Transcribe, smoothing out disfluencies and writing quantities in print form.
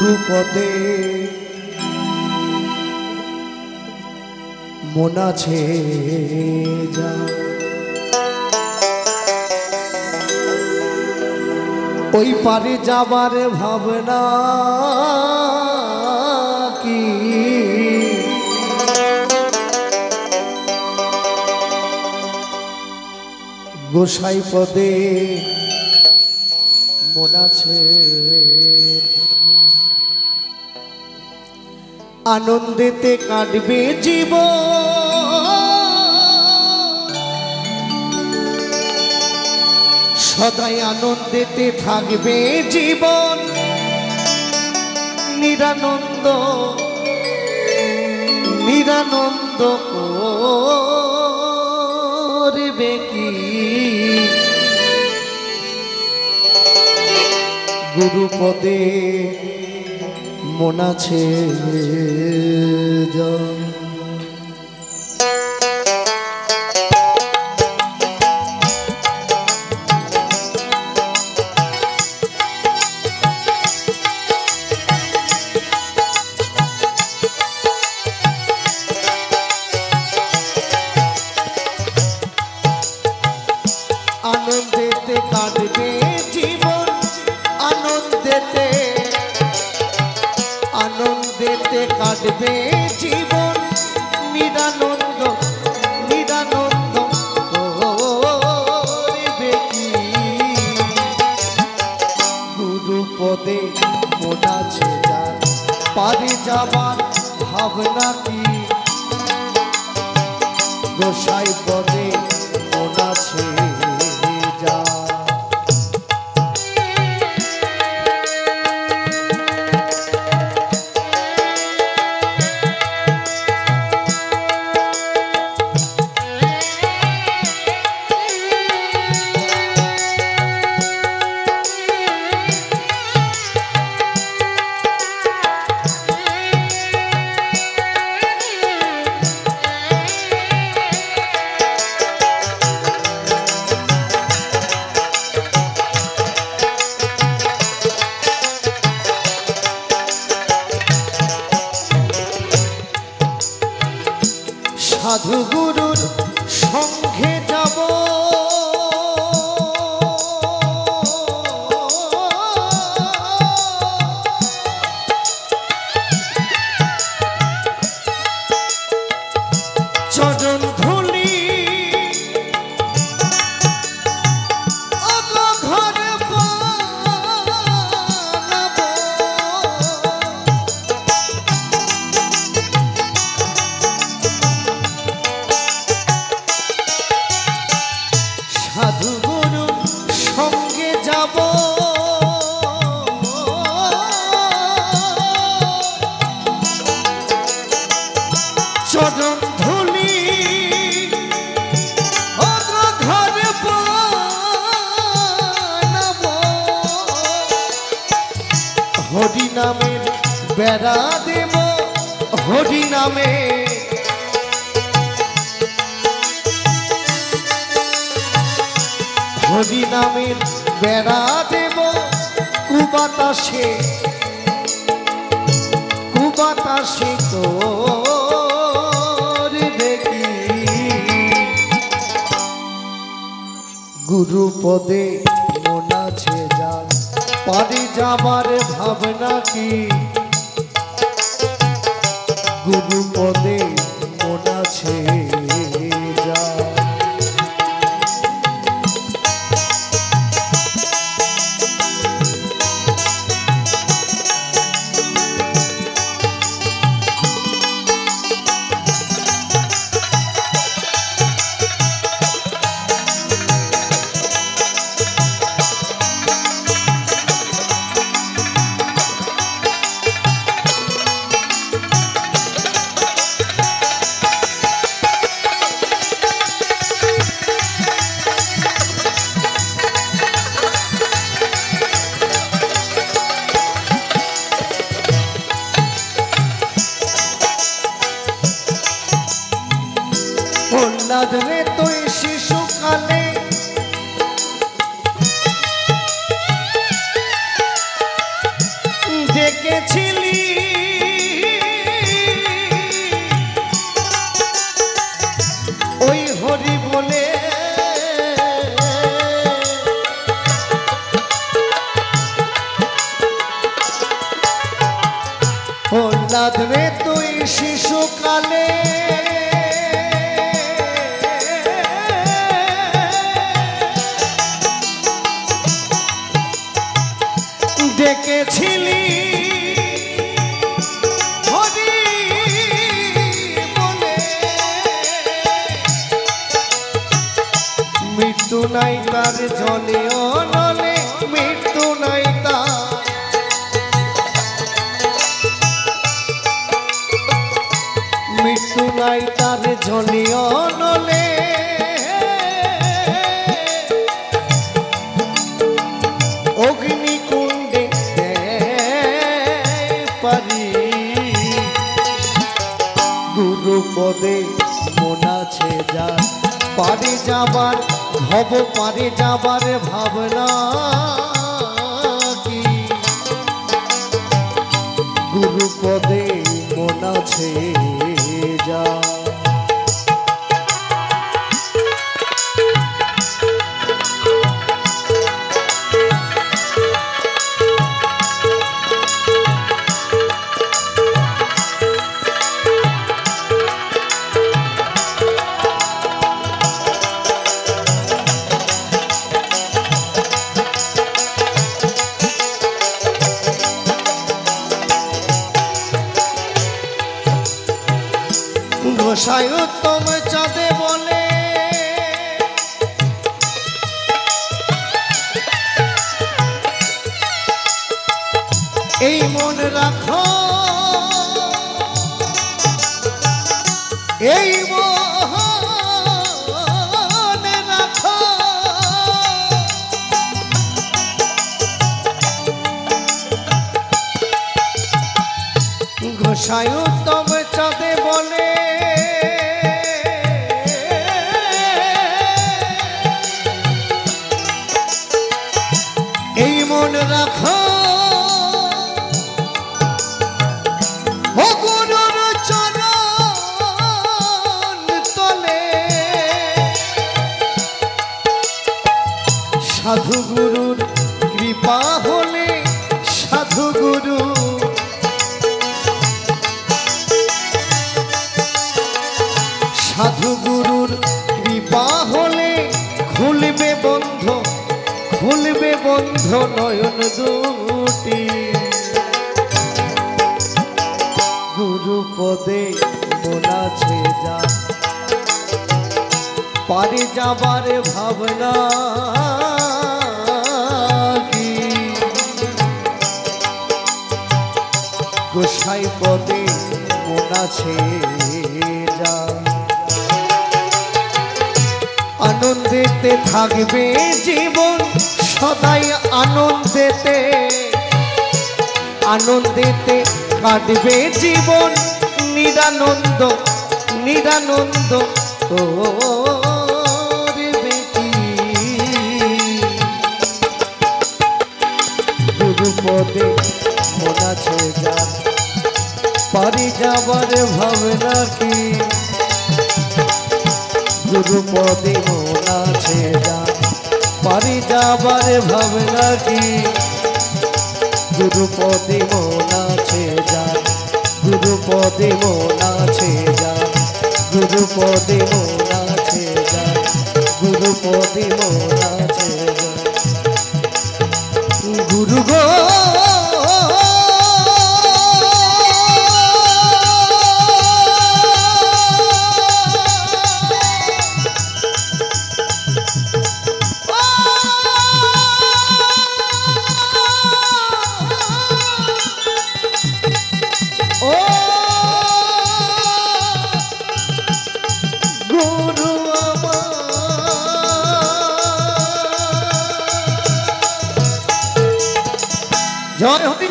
গুরুপদে মন আছে যা ওই পারে যাবার ভাবনা কি গোসাই পদে মন আছে আনন্দেতে কাটবে জীবন সদাই আনন্দেতে থাকবে জীবন নিরানন্দ নিরানন্দ করবে কি গুরুপদে মন আছে যা আনন্দেতে কাটবে জীবন আনন্দেতে আনন্দেতে কাটবে জীবন নিরানন্দ নিরানন্দ করবে কি গুরুপদে মন আছে যার পারে যাবার ভাবনা কি গোসাই পদে মন আছে যা সাধু গুরুর সঙ্গে যাব চরণ ধুলি ঘর বানাবো সাধু গুরুর সঙ্গে যাব চরণ ধুলি ঘর বানাবো হরি নামের বেড়া দেব হরি নামে হরি নামের বেড়া দেব কুবাতাসে কুবাতাসে করবে কি গুরুপদে মন আছে যার পারে যাবার ভাবনা কি গুরুপদে মন আছে যা রে তুই শিশুকালে ডেকে ডেকেছিলি ওই হরি বলে প্রহ্লাদ রে তুই শিশুকালে ডেকেছিলি হরি বলে মৃত্যু নাই তার জলে অনলে মৃত্যু নাই তার মৃত্যু নাই তার জলে অনলে অগ্নিকুণ্ডে পারি গুরুপদে মন আছে যার পারে যাবার ভব পারে যাবার ভাবনা কি গুরুপদে মন আছে যা গোসাই উত্তম চাঁদে বলে এই মন রাখো এই মন রাখো গোসাই উত্তম চাঁদে বলে এই মন রাখো ও গুরুর চরণ তলে সাধু গুরুর কৃপা হলে সাধু গুরু সাধু গুরুর কৃপা হলে খুলবে বন্ধ নয়ন দুটি গুরুপদে মন আছে যা পারে যাবার ভাবনা কি গোসাই পদে মন আছে যা আনন্দেতে থাকবে জীবন সদাই আনন্দেতে কাটবে জীবন নিরানন্দ তোর বেটি গুরুপদে মন আছে যার পারি যাবার ভাবনা কি গুরুপদে মন আছে যার পারি যাবার ভাবনা কি গুরুপদে মন আছে যার গুরুপদে মন আছে যার গুরুপদে মন আছে যার গুরুপদে মন আছে যার গুরু গো জয় হরি